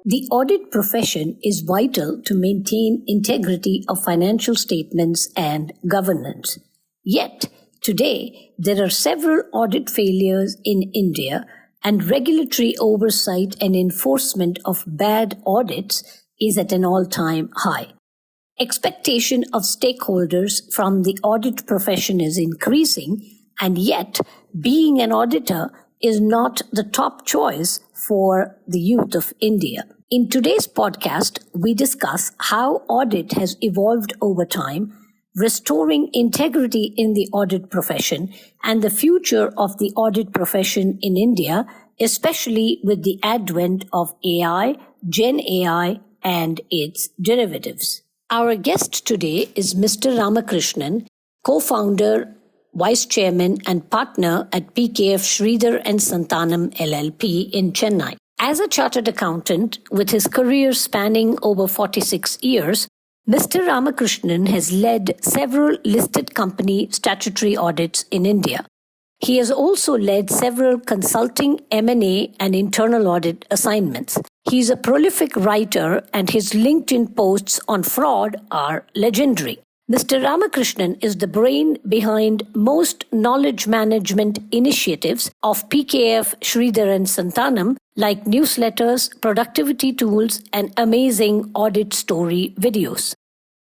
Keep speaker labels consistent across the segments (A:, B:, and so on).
A: The audit profession is vital to maintain integrity of financial statements and governance. Yet, today, there are several audit failures in India, and regulatory oversight and enforcement of bad audits is at an all-time high. Expectation of stakeholders from the audit profession is increasing, and yet being an auditor is not the top choice for the youth of India. In today's podcast, we discuss how audit has evolved over time, restoring integrity in the audit profession, and the future of the audit profession in India, especially with the advent of AI, GenAI, and its derivatives. Our guest today is Mr. Ramakrishnan, co-founder, vice chairman, and partner at PKF Sridhar and Santanam LLP in Chennai. As a chartered accountant with his career spanning over 46 years, Mr. Ramakrishnan has led several listed company statutory audits in India. He has also led several consulting, M&A, and internal audit assignments. He is a prolific writer, and his LinkedIn posts on fraud are legendary. Mr. Ramakrishnan is the brain behind most knowledge management initiatives of PKF Sridhar and Santanam, like newsletters, productivity tools, and amazing audit story videos.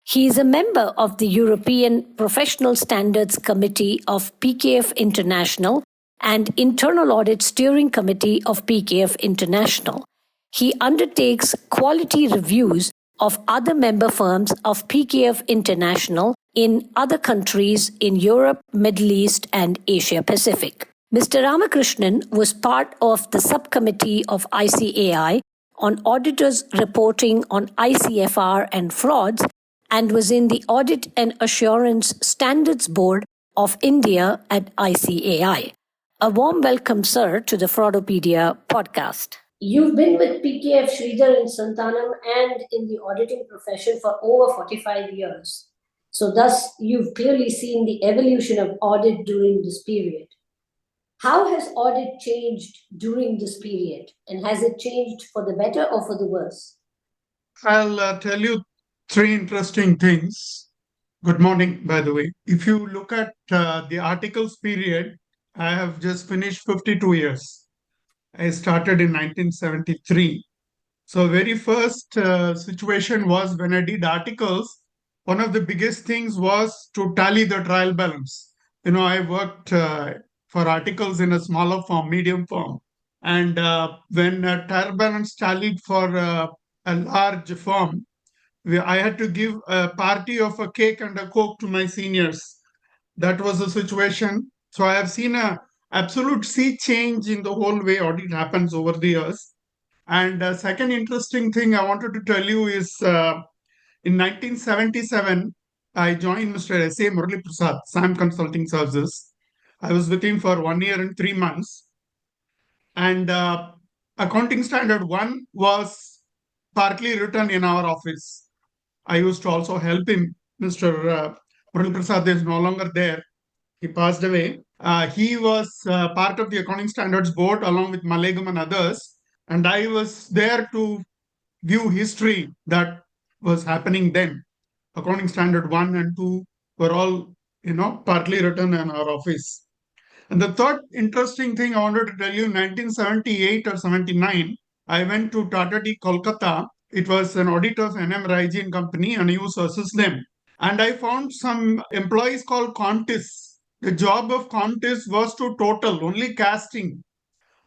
A: He is a member of the European Professional Standards Committee of PKF International and Internal Audit Steering Committee of PKF International. He undertakes quality reviews of other member firms of PKF International in other countries in Europe, Middle East, and Asia Pacific. Mr. Ramakrishnan was part of the subcommittee of ICAI on auditors reporting on ICFR and frauds, and was in the Audit and Assurance Standards Board of India at ICAI. A warm welcome, sir, to the Fraudopedia podcast. You've been with PKF Sridhar and Santanam and in the auditing profession for over 45 years. So thus, you've clearly seen the evolution of audit during this period. How has audit changed during this period? And has it changed for the better or for the worse?
B: I'll tell you three interesting things. Good morning, by the way. If you look at the articles period, I have just finished 52 years. I started in 1973. So very first situation was when I did articles, one of the biggest things was to tally the trial balance. I worked for articles in a smaller firm, medium firm. And when a trial balance tallied for a large firm, I had to give a party of a cake and a coke to my seniors. That was the situation. So I have seen a absolute sea change in the whole way audit happens over the years. And second interesting thing I wanted to tell you is in 1977, I joined Mr. S.A. Murali Prasad, SAM Consulting Services. I was with him for 1 year and 3 months. And Accounting Standard 1 was partly written in our office. I used to also help him. Mr. Murali Prasad is no longer there. He passed away. He was part of the Accounting Standards Board along with Malegam and others. And I was there to view history that was happening then. Accounting Standard 1 and 2 were all, partly written in our office. And the third interesting thing I wanted to tell you, 1978 or 79, I went to Tata Tea, Kolkata. It was an auditor's NM Raijin company, and I used to assist them. And I found some employees called contists. The job of contists was to total, only casting.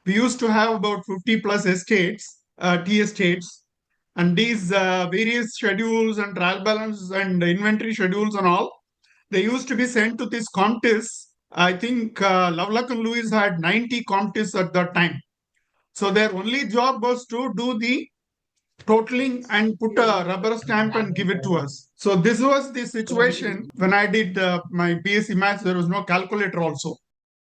B: We used to have about 50 plus estates, tea estates, and these various schedules and trial balance and inventory schedules and all, they used to be sent to these contists. I think Lovelock and Lewis had 90 contists at that time. So their only job was to do the totaling and put a rubber stamp and give it to us. So this was the situation when I did my BSc Maths. There was no calculator also.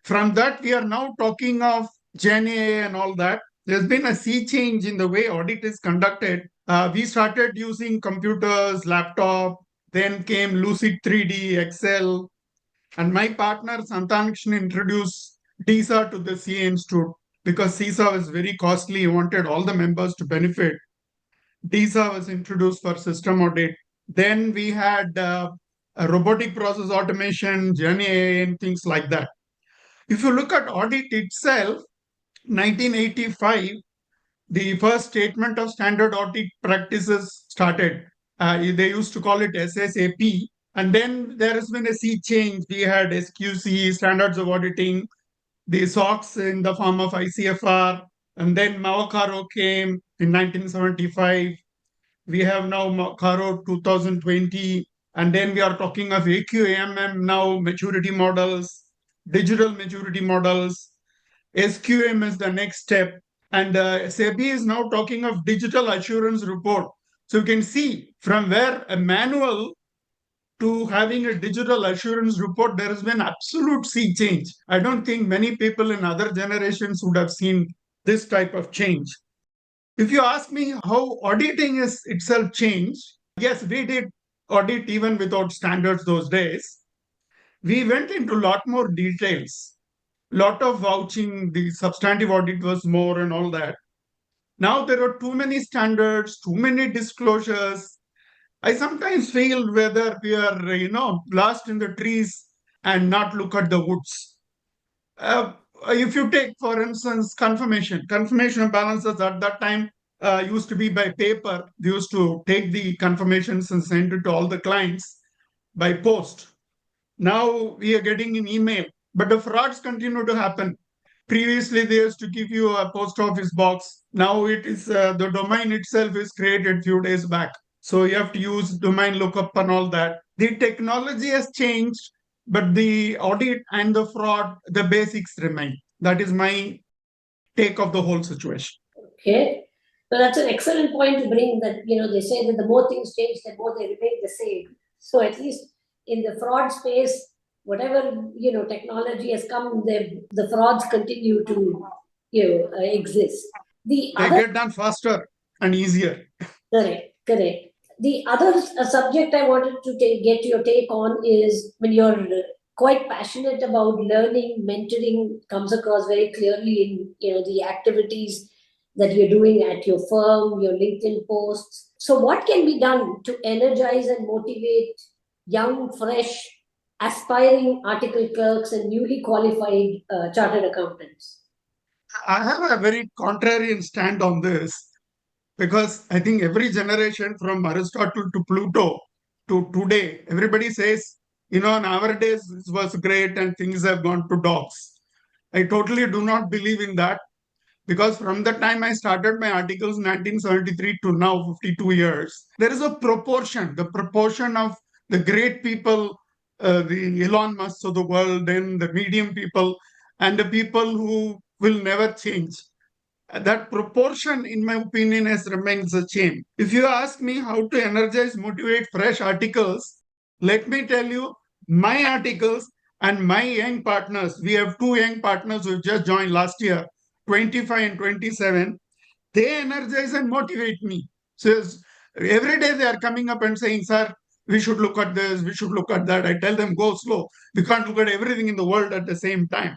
B: From that, we are now talking of GenAI and all that. There's been a sea change in the way audit is conducted. We started using computers, laptop, then came Lucid 3D, Excel, and my partner Santanam introduced DISA to the CA Institute because CISA was very costly. He wanted all the members to benefit. DISA was introduced for system audit. Then we had a robotic process automation, GenAI, and things like that. If you look at audit itself, 1985, the first statement of standard audit practices started. They used to call it SSAP. And then there has been a sea change. We had SQC, standards of auditing, the SOX in the form of ICFR, and then Mavacaro came in 1975. We have now Caro 2020, and then we are talking of AQAMM now, maturity models, digital maturity models. SQM is the next step. And SEBI is now talking of digital assurance report. So you can see from where a manual to having a digital assurance report, there has been absolute sea change. I don't think many people in other generations would have seen this type of change. If you ask me how auditing is itself changed, yes, we did audit even without standards those days. We went into a lot more details, lot of vouching, the substantive audit was more and all that. Now there are too many standards, too many disclosures. I sometimes feel whether we are, lost in the trees and not look at the woods. If you take, for instance, confirmation of balances at that time used to be by paper. We used to take the confirmations and send it to all the clients by post. Now we are getting an email, but the frauds continue to happen. Previously, they used to give you a post office box. Now it is the domain itself is created few days back. So you have to use domain lookup and all that. The technology has changed, but the audit and the fraud, the basics remain. That is my take of the whole situation.
A: Okay. So that's an excellent point to bring that, they say that the more things change, the more they remain the same. So at least in the fraud space, whatever, technology has come, the frauds continue to, exist.
B: They get done faster and easier.
A: Correct. The other subject I wanted to get your take on is when you're quite passionate about learning, mentoring comes across very clearly in the activities that you're doing at your firm, your LinkedIn posts. So, what can be done to energize and motivate young, fresh, aspiring article clerks and newly qualified chartered accountants?
B: I have a very contrarian stand on this because I think every generation from Aristotle to Pluto to today, everybody says, nowadays this was great and things have gone to dogs. I totally do not believe in that because from the time I started my articles in 1973 to now 52 years, there is a proportion, the proportion of the great people, the Elon Musk of the world, then the medium people, and the people who will never change. That proportion, in my opinion, has remained the same. If you ask me how to energize, motivate fresh articles, let me tell you, my articles and my young partners, we have two young partners who just joined last year, 25 and 27, they energize and motivate me. So every day they are coming up and saying, sir, we should look at this, we should look at that. I tell them, go slow. We can't look at everything in the world at the same time.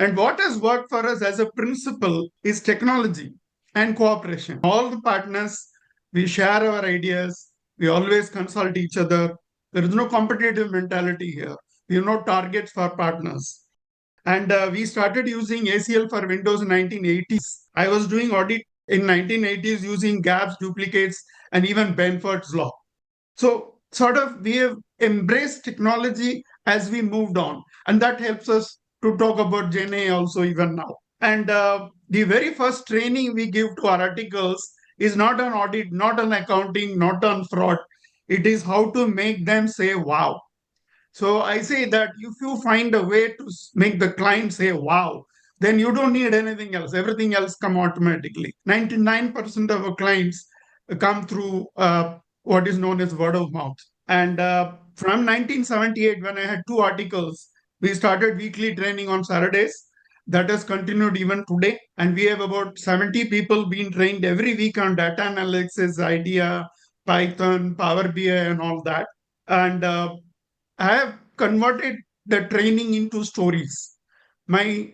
B: And what has worked for us as a principle is technology and cooperation. All the partners, we share our ideas, we always consult each other. There is no competitive mentality here. We have no targets for partners. And we started using ACL for Windows in 1980s. I was doing audit in 1980s using gaps, duplicates, and even Benford's law. So sort of we have embraced technology as we moved on. And that helps us to talk about GenAI also even now. And the very first training we give to our articles is not on audit, not on accounting, not on fraud. It is how to make them say, wow. So I say that if you find a way to make the client say, wow, then you don't need anything else. Everything else come automatically. 99% of our clients come through what is known as word of mouth. And from 1978, when I had two articles, we started weekly training on Saturdays. That has continued even today. And we have about 70 people being trained every week on data analysis, IDEA, Python, Power BI, and all that. And I have converted the training into stories. My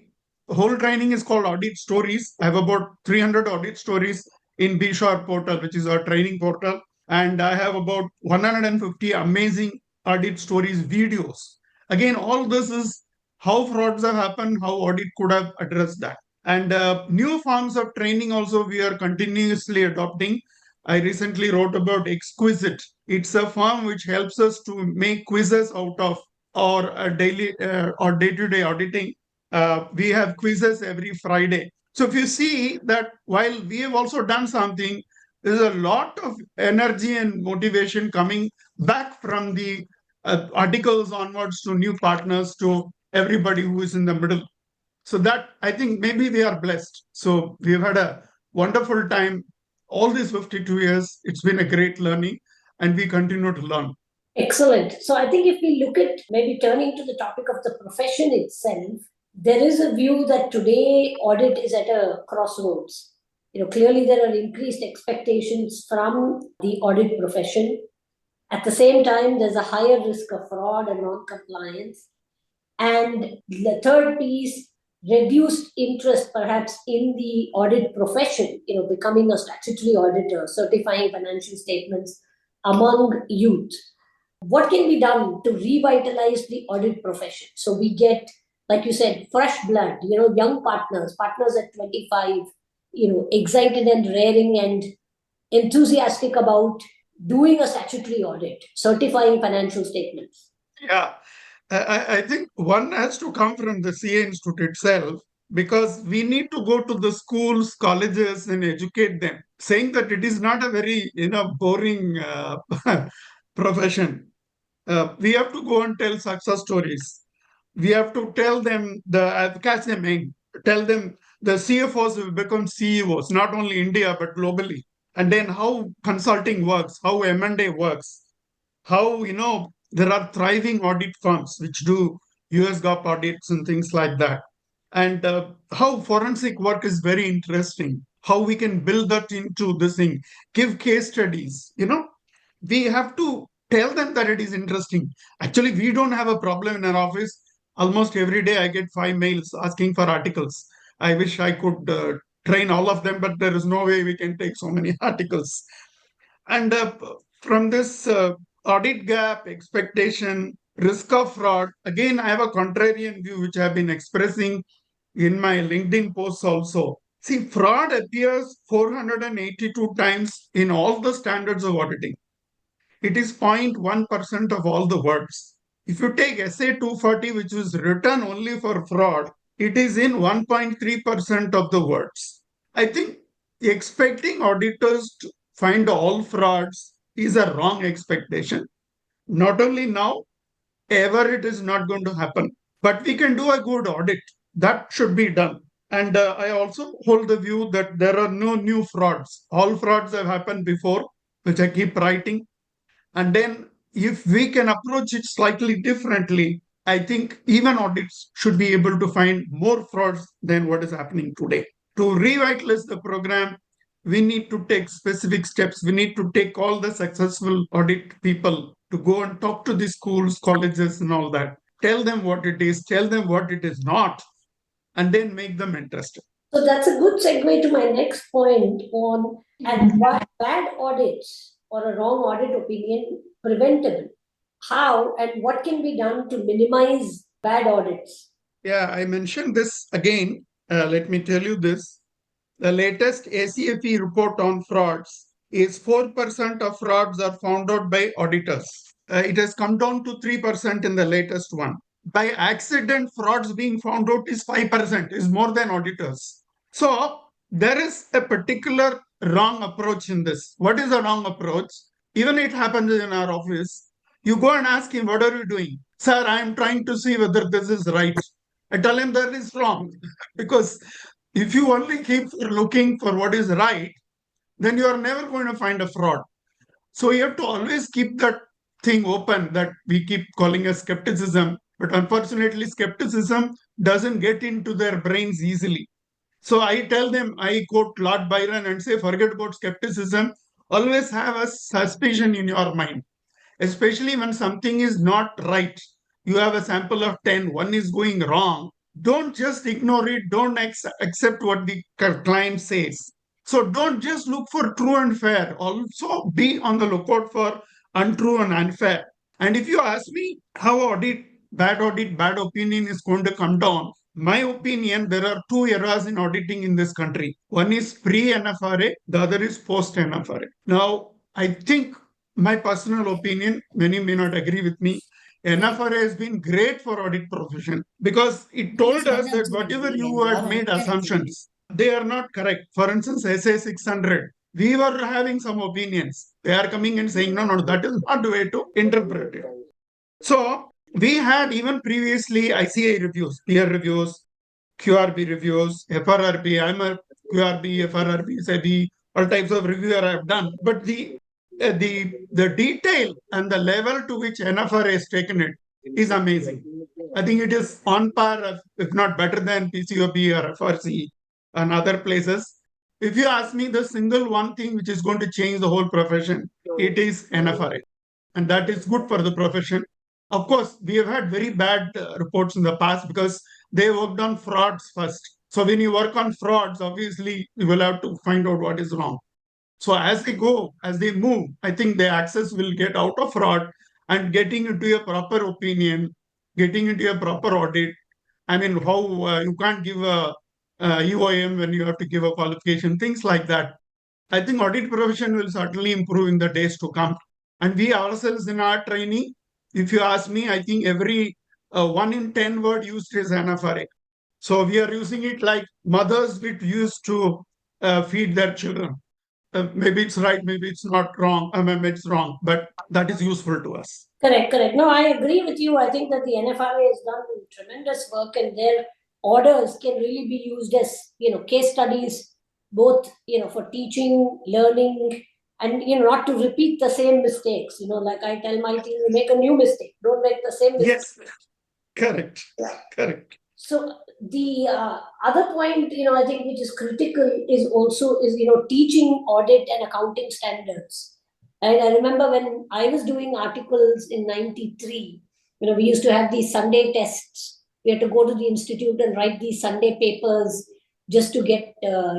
B: whole training is called Audit Stories. I have about 300 audit stories in B-Sharp portal, which is our training portal. And I have about 150 amazing audit stories videos. Again, all this is how frauds have happened, how audit could have addressed that. And new forms of training also we are continuously adopting. I recently wrote about Exquisite. It's a firm which helps us to make quizzes out of our daily or day-to-day auditing. We have quizzes every Friday. So if you see that while we have also done something, there's a lot of energy and motivation coming back from the articles onwards to new partners to everybody who is in the middle. So that I think maybe we are blessed. So we've had a wonderful time all these 52 years. It's been a great learning and we continue to learn.
A: Excellent. So I think if we look at maybe turning to the topic of the profession itself, there is a view that today audit is at a crossroads. Clearly there are increased expectations from the audit profession. At the same time, there's a higher risk of fraud and non-compliance. And the third piece, reduced interest perhaps in the audit profession, becoming a statutory auditor, certifying financial statements among youth. What can be done to revitalize the audit profession so we get, like you said, fresh blood, young partners at 25, excited and raring and enthusiastic about doing a statutory audit, certifying financial statements?
B: Yeah, I think one has to come from the CA Institute itself, because we need to go to the schools, colleges, and educate them, saying that it is not a very boring profession. We have to go and tell success stories. We have to tell them catch them in, tell them the CFOs will become CEOs, not only India but globally, and then how consulting works, how M&A works, how there are thriving audit firms which do US GAAP audits and things like that, and how forensic work is very interesting, how we can build that into this thing, give case studies. We have to tell them that it is interesting. Actually, we don't have a problem in our office. Almost every day I get 5 mails asking for articles. I wish I could train all of them, but there is no way we can take so many articles. And from this audit gap, expectation, risk of fraud, again, I have a contrarian view which I have been expressing in my LinkedIn posts also. See, fraud appears 482 times in all the standards of auditing. It is 0.1% of all the words. If you take SA 240, which was written only for fraud, it is in 1.3% of the words. I think expecting auditors to find all frauds is a wrong expectation. Not only now, ever it is not going to happen. But we can do a good audit. That should be done. And I also hold the view that there are no new frauds. All frauds have happened before, which I keep writing. And then if we can approach it slightly differently, I think even audits should be able to find more frauds than what is happening today. To revitalize the program, we need to take specific steps. We need to take all the successful audit people to go and talk to the schools, colleges, and all that. Tell them what it is, tell them what it is not, and then make them interested.
A: So that's a good segue to my next point on and why bad audits or a wrong audit opinion preventable. How and what can be done to minimize bad audits?
B: Yeah, I mentioned this again. Let me tell you this. The latest ACFE report on frauds is 4% of frauds are found out by auditors. It has come down to 3% in the latest one. By accident, frauds being found out is 5%, is more than auditors. So there is a particular wrong approach in this. What is the wrong approach? Even it happens in our office. You go and ask him, what are you doing? Sir, I am trying to see whether this is right. I tell him that is wrong because if you only keep looking for what is right, then you are never going to find a fraud. So you have to always keep that thing open that we keep calling as skepticism. But unfortunately, skepticism doesn't get into their brains easily. So I tell them, I quote Lord Byron and say, forget about skepticism. Always have a suspicion in your mind, especially when something is not right. You have a sample of 10, one is going wrong. Don't just ignore it. Don't accept what the client says. So don't just look for true and fair. Also be on the lookout for untrue and unfair. And if you ask me how audit, bad opinion is going to come down, my opinion, there are two eras in auditing in this country. One is pre-NFRA, the other is post-NFRA. Now, I think my personal opinion, many may not agree with me, NFRA has been great for audit profession because it told us that whatever you had made assumptions, they are not correct. For instance, SA 600, we were having some opinions. They are coming and saying, no, that is not the way to interpret it. So we had even previously ICA reviews, peer reviews, QRB reviews, FRRB. I'm a QRB, FRRB, SEBI, all types of reviewer I've done. But the detail and the level to which NFRA has taken it is amazing. I think it is on par, if not better than PCOB or FRC and other places. If you ask me the single one thing which is going to change the whole profession, it is NFRA. And that is good for the profession. Of course, we have had very bad reports in the past because they worked on frauds first. So when you work on frauds, obviously you will have to find out what is wrong. So as they go, as they move, I think the access will get out of fraud and getting into a proper opinion, getting into a proper audit. I mean, how you can't give a EOM when you have to give a qualification, things like that. I think audit profession will certainly improve in the days to come. And we ourselves in our training, if you ask me, I think every 1 in 10 word used is NFRA. So we are using it like mothers which used to feed their children. Maybe it's right, maybe it's not wrong. Maybe it's wrong, but that is useful to us.
A: Correct, correct. No, I agree with you. I think that the NFRA has done tremendous work, and their orders can really be used as case studies, both for teaching, learning, and not to repeat the same mistakes. Like I tell my team, you make a new mistake, don't make the same mistake.
B: Yes, correct, correct.
A: So the other point, I think which is critical is also teaching audit and accounting standards. And I remember when I was doing articles in '93, we used to have these Sunday tests. We had to go to the institute and write these Sunday papers just to get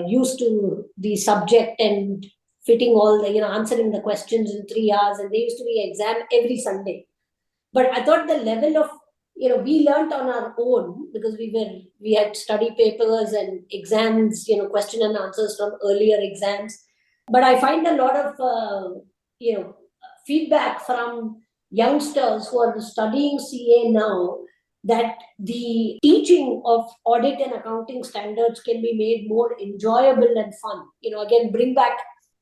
A: used to the subject and fitting all the answering the questions in 3 hours. And there used to be an exam every Sunday. But I thought the level of we learnt on our own because we had study papers and exams, question and answers from earlier exams. But I find a lot of feedback from youngsters who are studying CA now that the teaching of audit and accounting standards can be made more enjoyable and fun. Again, bring back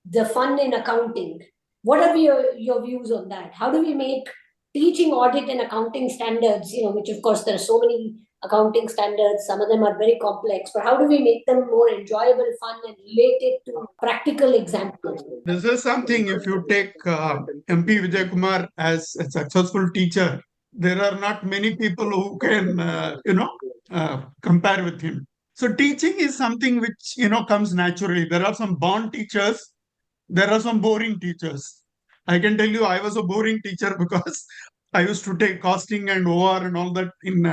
A: the fun in accounting. What are your views on that? How do we make teaching audit and accounting standards, which of course there are so many accounting standards, some of them are very complex, but how do we make them more enjoyable, fun, and related to practical examples?
B: This is something, if you take MP Vijay Kumar as a successful teacher, there are not many people who can, compare with him. So teaching is something which, comes naturally. There are some born teachers, there are some boring teachers. I can tell you I was a boring teacher because I used to take costing and OR and all that in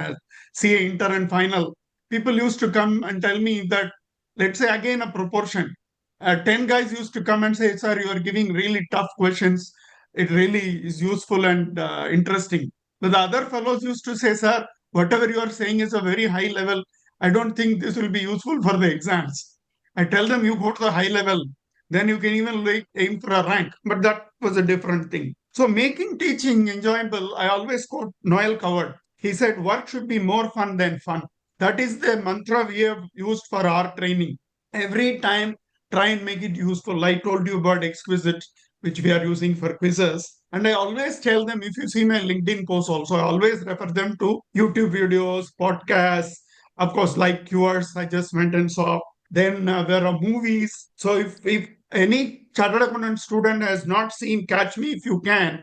B: CA inter and final. People used to come and tell me that, let's say again a proportion. 10 guys used to come and say, sir, you are giving really tough questions. It really is useful and interesting. But the other fellows used to say, sir, whatever you are saying is a very high level. I don't think this will be useful for the exams. I tell them, you go to the high level, then you can even aim for a rank. But that was a different thing. So making teaching enjoyable, I always quote Noel Coward. He said, work should be more fun than fun. That is the mantra we have used for our training. Every time, try and make it useful. I told you about Exquisite, which we are using for quizzes. And I always tell them, if you see my LinkedIn posts also, I always refer them to YouTube videos, podcasts, of course, like yours, I just went and saw. Then there are movies. So if any chartered accountant student has not seen Catch Me If You Can,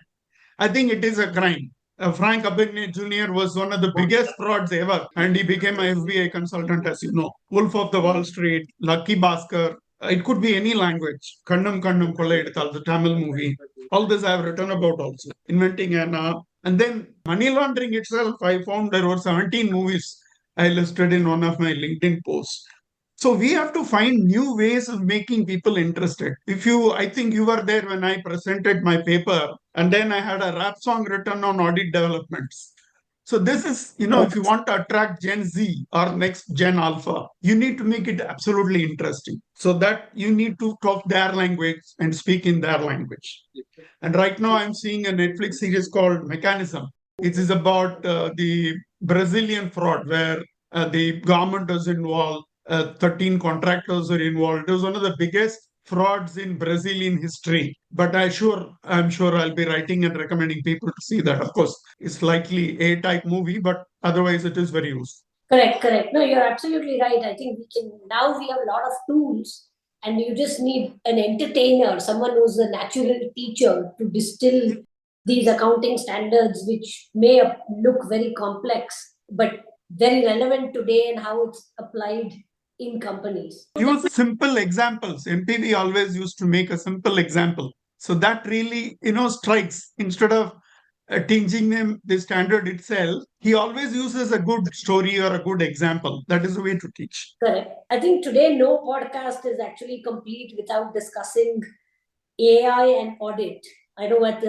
B: I think it is a crime. Frank Abagnale Jr. was one of the biggest frauds ever, and he became a FBI consultant, as you know. Wolf of the Wall Street, Lucky Bhaskar. It could be any language. Kannam Kannam Kollaidithal, the Tamil movie. All this I have written about also. Inventing Anna. And then money laundering itself, I found there were 17 movies I listed in one of my LinkedIn posts. So we have to find new ways of making people interested. I think you were there when I presented my paper, and then I had a rap song written on audit developments. So this is, if you want to attract Gen Z or next Gen Alpha, you need to make it absolutely interesting. So that you need to talk their language and speak in their language. And right now, I'm seeing a Netflix series called Mechanism. It is about the Brazilian fraud where the government was involved, 13 contractors were involved. It was one of the biggest frauds in Brazilian history. But I'm sure I'll be writing and recommending people to see that. Of course, it's likely a type movie, but otherwise it is very useful.
A: Correct, correct. No, you're absolutely right. I think we have a lot of tools, and you just need an entertainer, someone who's a natural teacher to distill these accounting standards, which may look very complex, but very relevant today and how it's applied in companies.
B: Use simple examples. MPV always used to make a simple example. So that really, strikes instead of teaching them the standard itself. He always uses a good story or a good example. That is the way to teach.
A: Correct. I think today no podcast is actually complete without discussing AI and audit. I know at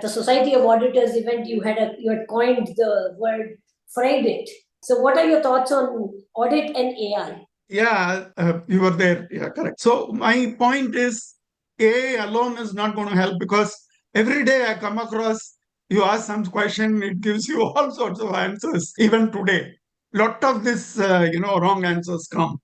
A: the Society of Auditors event you had coined the word fried it. So what are your thoughts on audit and AI?
B: Yeah, you were there. Yeah, correct. So my point is AI alone is not going to help because every day I come across, you ask some question, it gives you all sorts of answers. Even today, lot of this, wrong answers come.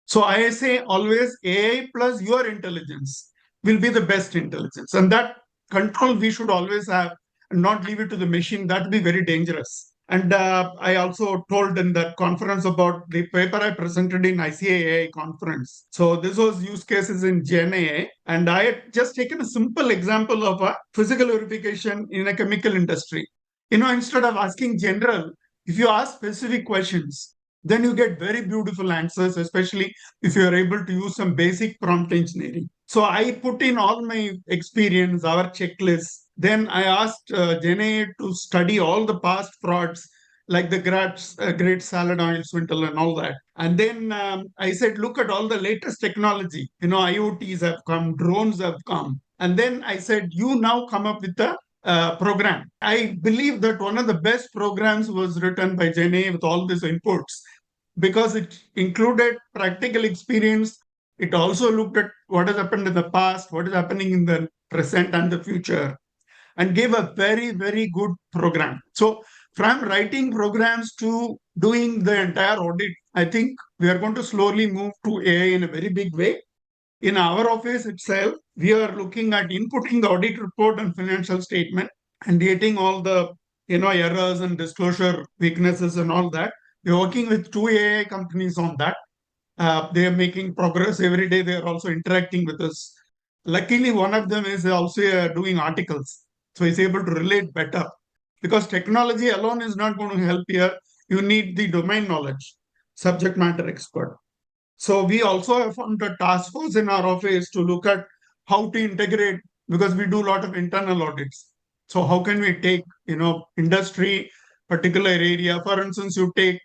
B: So I say always AI plus your intelligence will be the best intelligence. And that control we should always have and not leave it to the machine. That would be very dangerous. And I also told in that conference about the paper I presented in ICAI conference. So this was use cases in GenAI. And I had just taken a simple example of a physical verification in a chemical industry. Instead of asking general, if you ask specific questions, then you get very beautiful answers, especially if you are able to use some basic prompt engineering. So I put in all my experience, our checklist. Then I asked GenAI to study all the past frauds, like the great salad oil swindle and all that. And then I said, look at all the latest technology. IoTs have come, drones have come. And then I said, you now come up with a program. I believe that one of the best programs was written by GenAI with all these inputs because it included practical experience. It also looked at what has happened in the past, what is happening in the present and the future, and gave a very, very good program. So, from writing programs to doing the entire audit, I think we are going to slowly move to AI in a very big way. In our office itself, we are looking at inputting the audit report and financial statement and getting all the errors and disclosure weaknesses and all that. We're working with two AI companies on that. They are making progress every day. They are also interacting with us. Luckily, one of them is also doing articles, so he's able to relate better. Because technology alone is not going to help here. You need the domain knowledge, subject matter expert. So we also have formed a task force in our office to look at how to integrate because we do a lot of internal audits. So how can we take industry particular area? For instance, you take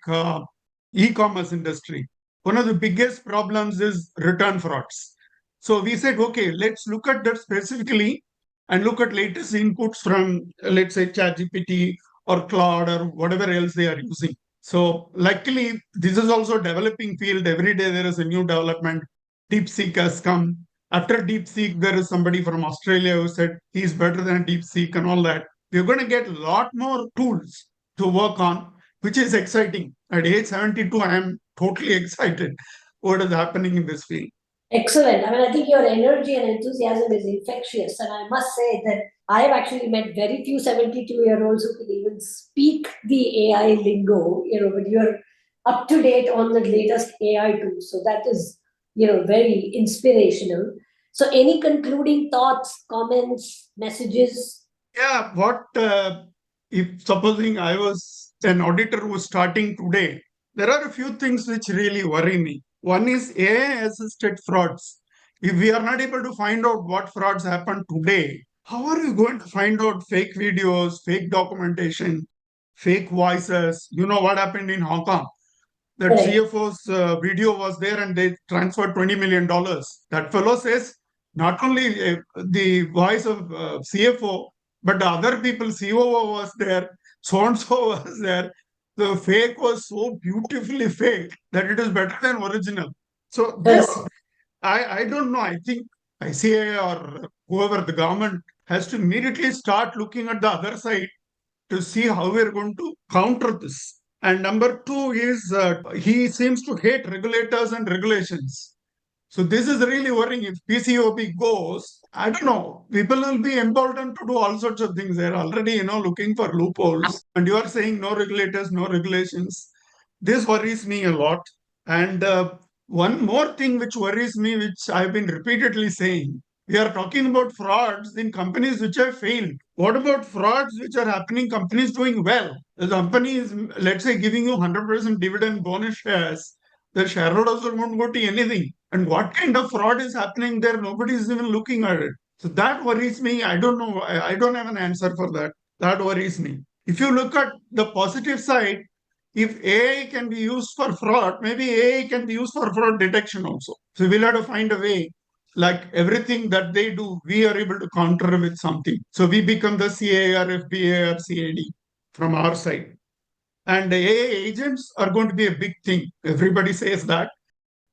B: e-commerce industry. One of the biggest problems is return frauds. So we said, okay, let's look at that specifically and look at latest inputs from let's say ChatGPT or Claude or whatever else they are using. So luckily, this is also a developing field. Every day there is a new development. DeepSeek has come. After DeepSeek, there is somebody from Australia who said he's better than DeepSeek and all that. We're going to get a lot more tools to work on, which is exciting. At age 72, I am totally excited what is happening in this field.
A: Excellent. I mean, I think your energy and enthusiasm is infectious. And I must say that I have actually met very few 72-year-olds who can even speak the AI lingo, but you're up to date on the latest AI tools. So that is, very inspirational. So any concluding thoughts, comments, messages?
B: Yeah, what if supposing I was an auditor who was starting today, there are a few things which really worry me. One is AI assisted frauds. If we are not able to find out what frauds happen today, how are you going to find out fake videos, fake documentation, fake voices? You know what happened in Hong Kong? that
A: Correct.
B: CFO's video was there and they transferred $20 million. That fellow says not only the voice of CFO, but the other people, COO was there, so and so was there. The fake was so beautifully fake that it is better than original. So this,
A: Correct.
B: I don't know. I think ICA or whoever the government has to immediately start looking at the other side to see how we're going to counter this. And number two is he seems to hate regulators and regulations. So this is really worrying. If PCOB goes, I don't know, people will be emboldened to do all sorts of things. They're already, looking for loopholes. And you are saying no regulators, no regulations. This worries me a lot. And one more thing which worries me, which I've been repeatedly saying, we are talking about frauds in companies which have failed. What about frauds which are happening, companies doing well? The company is, let's say, giving you 100% dividend bonus shares. The shareholders don't want to go to anything. And what kind of fraud is happening there? Nobody is even looking at it. So that worries me. I don't know. I don't have an answer for that. That worries me. If you look at the positive side, if AI can be used for fraud, maybe AI can be used for fraud detection also. So we'll have to find a way. Like everything that they do, we are able to counter with something. So we become the CAR, FBA, or CAD from our side. And AI agents are going to be a big thing. Everybody says that.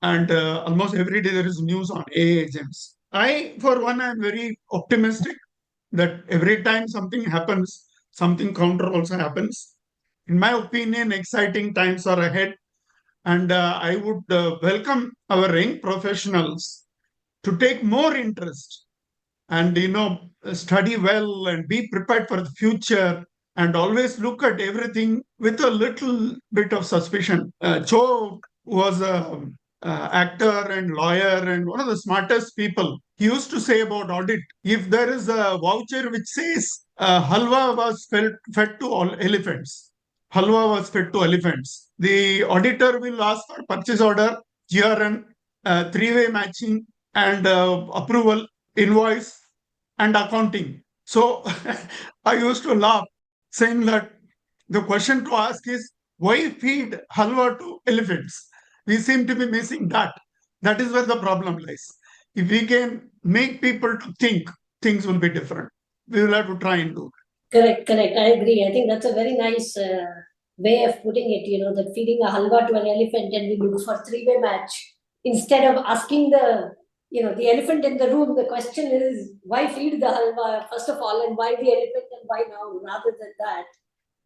B: And almost every day there is news on AI agents. I, for one, am very optimistic that every time something happens, something counter also happens. In my opinion, exciting times are ahead. And I would welcome our young professionals to take more interest and study well and be prepared for the future and always look at everything with a little bit of suspicion. Joe was a actor and lawyer and one of the smartest people. He used to say about audit, if there is a voucher which says halwa was fed to all elephants, halwa was fed to elephants, the auditor will ask for purchase order, GRN, three-way matching, and approval, invoice, and accounting. So I used to laugh, saying that the question to ask is why feed halwa to elephants? We seem to be missing that. That is where the problem lies. If we can make people to think, things will be different. We will have to try and do that.
A: Correct, correct. I agree. I think that's a very nice way of putting it, that feeding a halwa to an elephant and we look for three-way match. Instead of asking the elephant in the room, the question is, why feed the halwa, first of all, and why the elephant and why now, rather than that,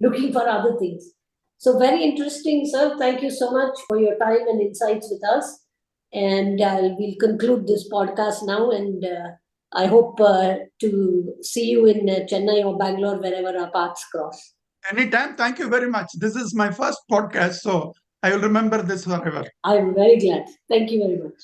A: looking for other things. So very interesting, sir. Thank you so much for your time and insights with us. And we'll conclude this podcast now. And I hope to see you in Chennai or Bangalore, wherever our paths cross.
B: Anytime. Thank you very much. This is my first podcast, so I will remember this forever.
A: I'm very glad. Thank you very much.